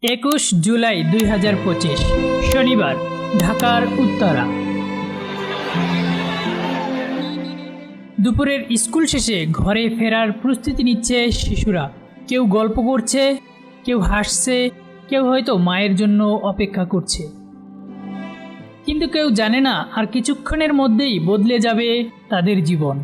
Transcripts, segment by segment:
21 জুলাই 2025 শনিবার ঢাকার উত্তরা। দুপুরের স্কুল শেষে ঘরে ফেরার প্রস্তুতি নিচ্ছে শিশুরা। কেউ গল্প করছে, কেউ হাসছে, কেউ হয়তো মায়ের জন্য অপেক্ষা করছে। কিন্তু কেউ জানে না আর কিছুক্ষণের মধ্যেই বদলে যাবে তাদের জীবন।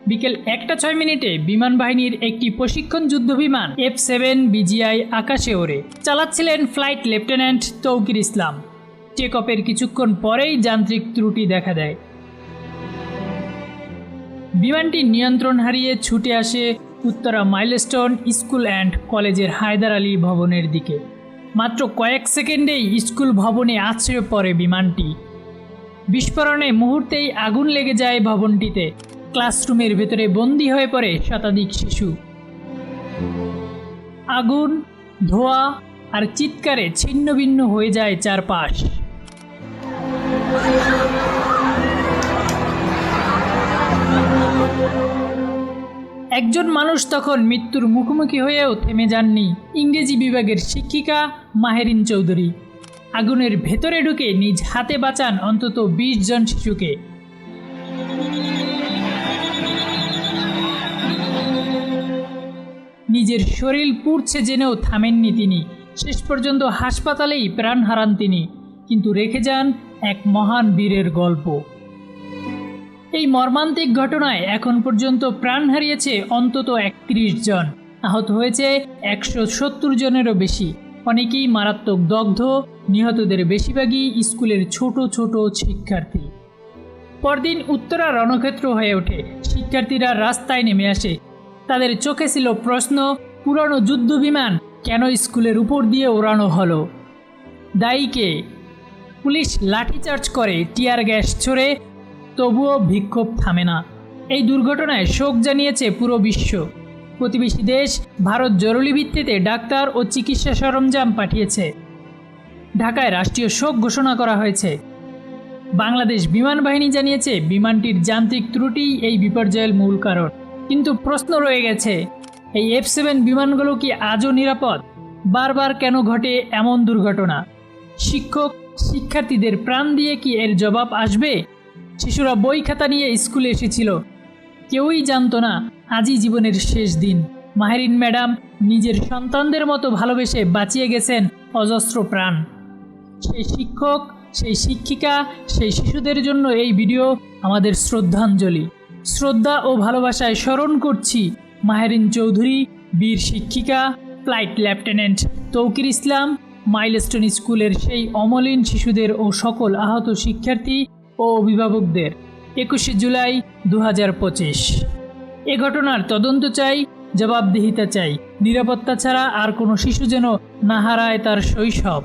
বিকেল 1:06 বিমান বাহিনীর একটি প্রশিক্ষণ যুদ্ধবিমান F-7 BGI আকাশে ওড়ে। চালাচ্ছিলেন ফ্লাইট লেফটেন্যান্ট তৌকির ইসলাম। টেক অফের কিছুক্ষণ পরেই যান্ত্রিক ত্রুটি দেখা দেয়। বিমানটি নিয়ন্ত্রণ হারিয়ে ছুটে আসে উত্তরা মাইলস্টোন স্কুল অ্যান্ড কলেজের হায়দার আলী ভবনের দিকে। মাত্র কয়েক সেকেন্ডেই স্কুল ভবনে আছড়ে পড়ে বিমানটি। বিস্ফোরণে মুহূর্তেই আগুন লেগে যায় ভবনটিতে। ক্লাসরুমের ভেতরে বন্দী হয়ে পড়ে শতাধিক শিশু। আগুন, ধোঁয়া আর চিৎকারে ছিন্নভিন্ন হয়ে যায় চারপাশ। একজন মানুষ তখন মৃত্যুর মুখোমুখি হয়েও থেমে যাননি। ইংরেজি বিভাগের শিক্ষিকা মাহেরিন চৌধুরী আগুনের ভেতরে ঢুকে নিজ হাতে বাঁচান অন্তত 20 জন শিশুকে। নিজের শরীর পুড়ছে জেনেও থামেননি তিনি। শেষ পর্যন্ত হাসপাতালেই প্রাণ হারান তিনি, কিন্তু রেখে যান এক মহান বীরের গল্প। এই মর্মান্তিক ঘটনায় এখন পর্যন্ত প্রাণ হারিয়েছে অন্তত 31 জন, আহত হয়েছে 170 জনেরও বেশি। অনেকেই মারাত্মক দগ্ধ, নিহতদের বেশিরভাগই স্কুলের ছোট ছোট শিক্ষার্থী। পরদিন উত্তরা রণক্ষেত্র হয়ে ওঠে। শিক্ষার্থীরা রাস্তায় নেমে আসে। তাদের চোখে ছিল প্রশ্ন, পুরনো যুদ্ধবিমান কেন স্কুলের উপর দিয়ে ওড়ানো হলো? দায়ী কে? পুলিশ লাঠিচার্জ করে, টিয়ার গ্যাস ছোড়ে, তবুও বিক্ষোভ থামে না। এই দুর্ঘটনায় শোক জানিয়েছে পুরো বিশ্ব। প্রতিবেশী দেশ ভারত জরুরি ভিত্তিতে ডাক্তার ও চিকিৎসা সরঞ্জাম পাঠিয়েছে। ঢাকায় রাষ্ট্রীয় শোক ঘোষণা করা হয়েছে। বাংলাদেশ বিমান বাহিনী জানিয়েছে বিমানটির যান্ত্রিক ত্রুটি এই বিপর্যয়ের মূল কারণ। কিন্তু প্রশ্ন রয়ে গেছে, এই F-7 বিমানগুলো কি আজও নিরাপদ? বারবার কেন ঘটে এমন দুর্ঘটনা? শিক্ষক শিক্ষার্থীদের প্রাণ দিয়ে কি এর জবাব আসবে? শিশুরা বই খাতা নিয়ে স্কুলে এসেছিল। কেউই জানতো না আজই জীবনের শেষ দিন। মাহেরিন ম্যাডাম নিজের সন্তানদের মতো ভালোবেসে বাঁচিয়ে গেছেন অজস্র প্রাণ। সেই শিক্ষক, সেই শিক্ষিকা, সেই শিশুদের জন্য এই ভিডিও আমাদের শ্রদ্ধাঞ্জলি। শ্রদ্ধা ও ভালোবাসায় স্মরণ করছি মাহেরিন চৌধুরী, বীর শিক্ষিকা, ফ্লাইট লেফটেন্যান্ট তৌকির ইসলাম, মাইলস্টোন স্কুলের সেই অমলিন শিশুদের ও সকল আহত শিক্ষার্থী ও অভিভাবকদের। 21 জুলাই 2025। এ ঘটনার তদন্ত চাই, জবাবদিহিতা চাই। নিরাপত্তা ছাড়া আর কোনো শিশু যেন না হারায় তার শৈশব।